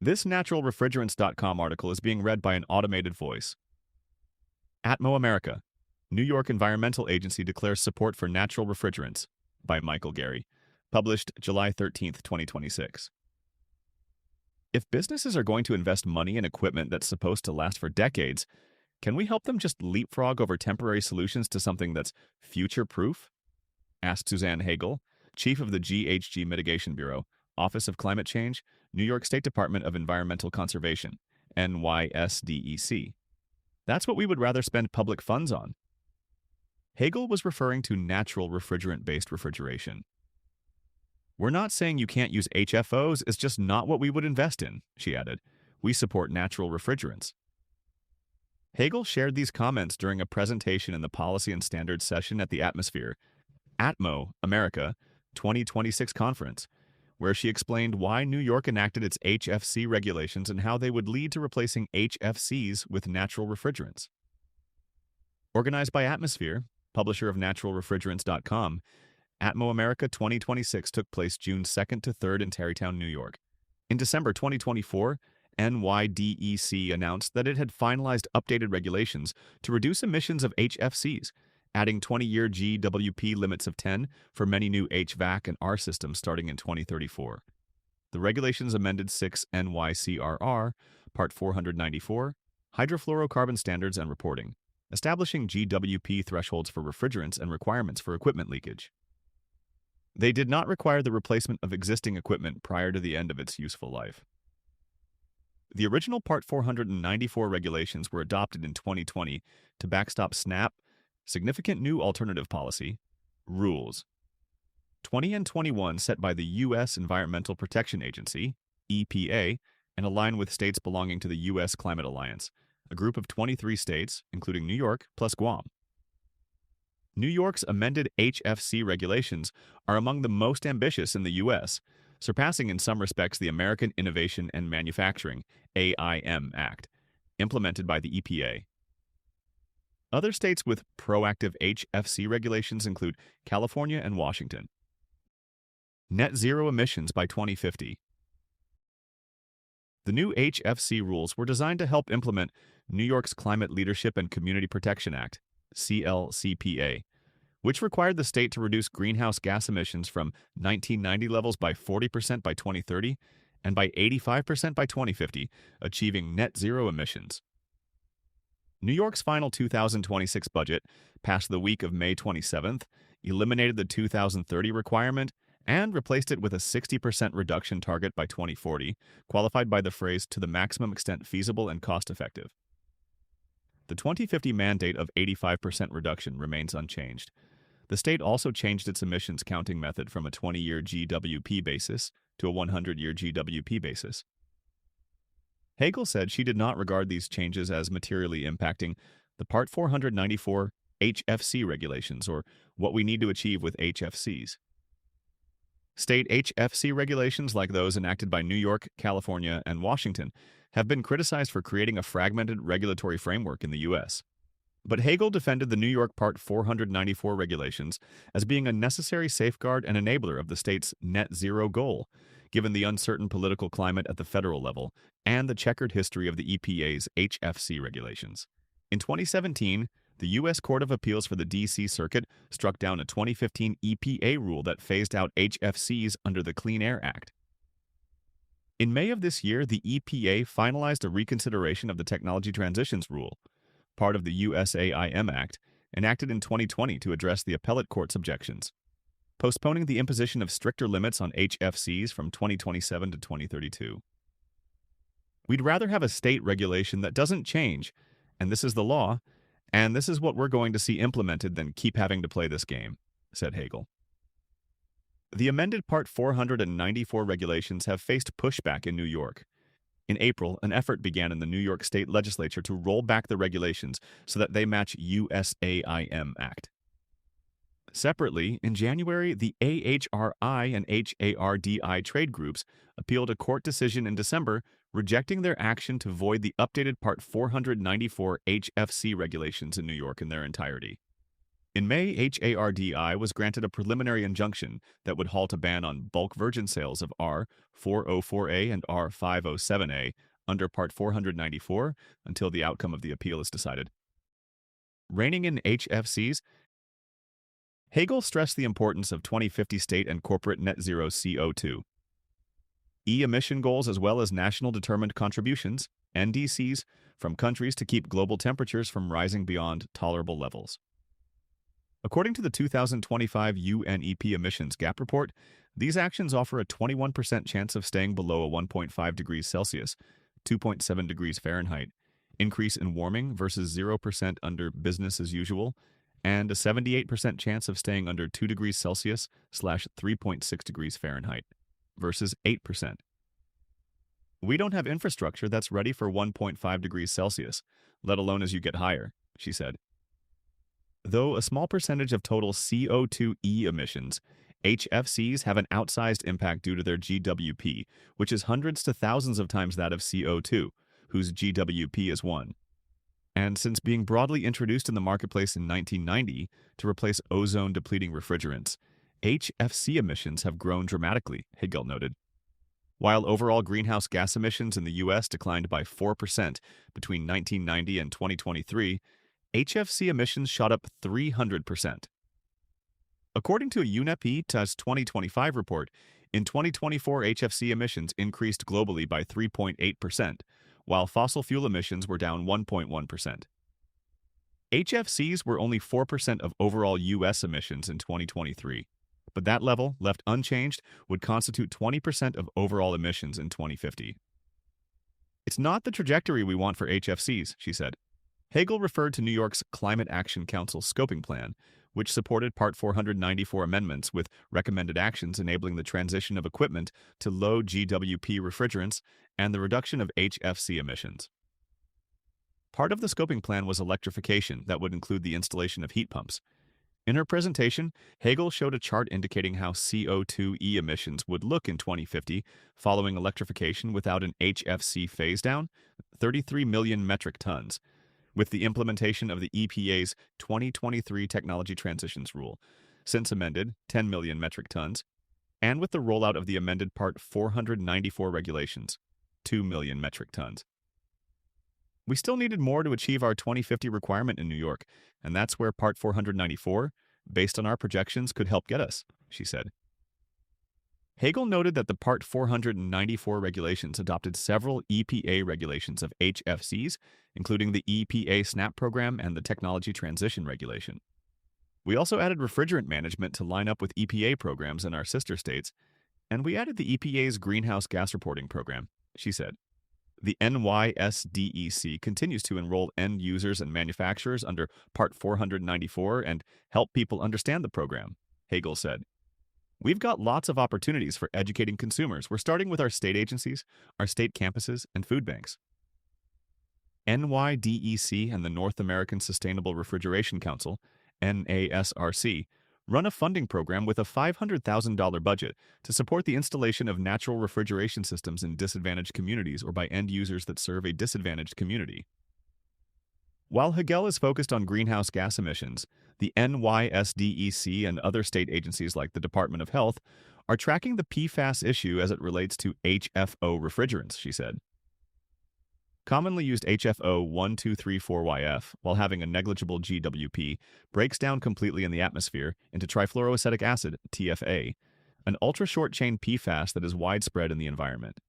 This naturalrefrigerants.com article is being read by an automated voice. ATMO America. New York Environmental Agency declares support for natural refrigerants by Michael Gary. Published July 13th, 2026. If businesses are going to invest money in equipment that's supposed to last for decades, can we help them just leapfrog over temporary solutions to something that's future-proof? Asked Suzanne Hagel, chief of the GHG Mitigation Bureau, Office of Climate Change, New York State Department of Environmental Conservation, NYSDEC. That's what we would rather spend public funds on. Hagel was referring to natural refrigerant-based refrigeration. We're not saying you can't use HFOs, it's just not what we would invest in, she added. We support natural refrigerants. Hagel shared these comments during a presentation in the Policy and Standards session at the ATMO America 2026 conference, where she explained why New York enacted its HFC regulations and how they would lead to replacing HFCs with natural refrigerants. Organized by Atmosphere, publisher of naturalrefrigerants.com, ATMO America 2026 took place June 2nd to 3rd in Tarrytown, New York. In December 2024, NYDEC announced that it had finalized updated regulations to reduce emissions of HFCs, adding 20-year GWP limits of 10 for many new HVAC and R systems starting in 2034. The regulations amended 6 NYCRR, Part 494, Hydrofluorocarbon Standards and Reporting, establishing GWP thresholds for refrigerants and requirements for equipment leakage. They did not require the replacement of existing equipment prior to the end of its useful life. The original Part 494 regulations were adopted in 2020 to backstop SNAP, Significant New Alternative Policy, rules. 20 and 21 set by the U.S. Environmental Protection Agency, EPA, and align with states belonging to the U.S. Climate Alliance, a group of 23 states, including New York plus Guam. New York's amended HFC regulations are among the most ambitious in the U.S., surpassing in some respects the American Innovation and Manufacturing AIM Act, implemented by the EPA. Other states with proactive HFC regulations include California and Washington. Net zero emissions by 2050. The new HFC rules were designed to help implement New York's Climate Leadership and Community Protection Act, CLCPA, which required the state to reduce greenhouse gas emissions from 1990 levels by 40% by 2030 and by 85% by 2050, achieving net zero emissions. New York's final 2026 budget, passed the week of May 27th, eliminated the 2030 requirement and replaced it with a 60% reduction target by 2040, qualified by the phrase "to the maximum extent feasible and cost-effective." The 2050 mandate of 85% reduction remains unchanged. The state also changed its emissions counting method from a 20-year GWP basis to a 100-year GWP basis. Hagel said she did not regard these changes as materially impacting the Part 494 HFC regulations or what we need to achieve with HFCs. State HFC regulations like those enacted by New York, California, and Washington have been criticized for creating a fragmented regulatory framework in the U.S. But Hagel defended the New York Part 494 regulations as being a necessary safeguard and enabler of the state's net zero goal, given the uncertain political climate at the federal level and the checkered history of the EPA's HFC regulations. In 2017, the U.S. Court of Appeals for the D.C. Circuit struck down a 2015 EPA rule that phased out HFCs under the Clean Air Act. In May of this year, the EPA finalized a reconsideration of the Technology Transitions Rule, part of the USAIM Act, enacted in 2020 to address the appellate court's objections, postponing the imposition of stricter limits on HFCs from 2027 to 2032. We'd rather have a state regulation that doesn't change, and this is the law, and this is what we're going to see implemented than keep having to play this game, said Hagel. The amended Part 494 regulations have faced pushback in New York. In April, an effort began in the New York State Legislature to roll back the regulations so that they match USAIM Act. Separately, in January, the AHRI and HARDI trade groups appealed a court decision in December rejecting their action to void the updated Part 494 HFC regulations in New York in their entirety. In May, HARDI was granted a preliminary injunction that would halt a ban on bulk virgin sales of R404A and R507A under Part 494 until the outcome of the appeal is decided. Reining in HFCs, Hagel stressed the importance of 2050 state and corporate net zero CO2 emission goals as well as national determined contributions, NDCs, from countries to keep global temperatures from rising beyond tolerable levels. According to the 2025 UNEP Emissions Gap Report, these actions offer a 21% chance of staying below a 1.5 degrees Celsius, 2.7 degrees Fahrenheit, increase in warming versus 0% under business as usual, and a 78% chance of staying under 2 degrees Celsius slash 3.6 degrees Fahrenheit versus 8%. We don't have infrastructure that's ready for 1.5 degrees Celsius, let alone as you get higher, she said. Though a small percentage of total CO2e emissions, HFCs have an outsized impact due to their GWP, which is hundreds to thousands of times that of CO2, whose GWP is 1. And since being broadly introduced in the marketplace in 1990 to replace ozone-depleting refrigerants, HFC emissions have grown dramatically, Hagel noted. While overall greenhouse gas emissions in the U.S. declined by 4% between 1990 and 2023, HFC emissions shot up 300%. According to a UNEP-TAS 2025 report, in 2024 HFC emissions increased globally by 3.8%, while fossil fuel emissions were down 1.1%. HFCs were only 4% of overall U.S. emissions in 2023, but that level, left unchanged, would constitute 20% of overall emissions in 2050. It's not the trajectory we want for HFCs, she said. Hagel referred to New York's Climate Action Council scoping plan, which supported Part 494 amendments with recommended actions enabling the transition of equipment to low GWP refrigerants and the reduction of HFC emissions. Part of the scoping plan was electrification that would include the installation of heat pumps. In her presentation, Hagel showed a chart indicating how CO2e emissions would look in 2050 following electrification without an HFC phase-down, 33 million metric tons, with the implementation of the EPA's 2023 Technology Transitions Rule, since amended 10 million metric tons, and with the rollout of the amended Part 494 regulations, 2 million metric tons. We still needed more to achieve our 2050 requirement in New York, and that's where Part 494, based on our projections, could help get us, she said. Hagel noted that the Part 494 regulations adopted several EPA regulations of HFCs, including the EPA SNAP program and the Technology Transition Regulation. We also added refrigerant management to line up with EPA programs in our sister states, and we added the EPA's Greenhouse Gas Reporting Program, she said. The NYSDEC continues to enroll end users and manufacturers under Part 494 and help people understand the program, Hagel said. We've got lots of opportunities for educating consumers. We're starting with our state agencies, our state campuses, and food banks. NYDEC and the North American Sustainable Refrigeration Council, NASRC, run a funding program with a $500,000 budget to support the installation of natural refrigeration systems in disadvantaged communities or by end users that serve a disadvantaged community. While Hagel is focused on greenhouse gas emissions, the NYSDEC and other state agencies like the Department of Health are tracking the PFAS issue as it relates to HFO refrigerants, she said. Commonly used HFO 1234YF, while having a negligible GWP, breaks down completely in the atmosphere into trifluoroacetic acid, TFA, an ultra-short-chain PFAS that is widespread in the environment.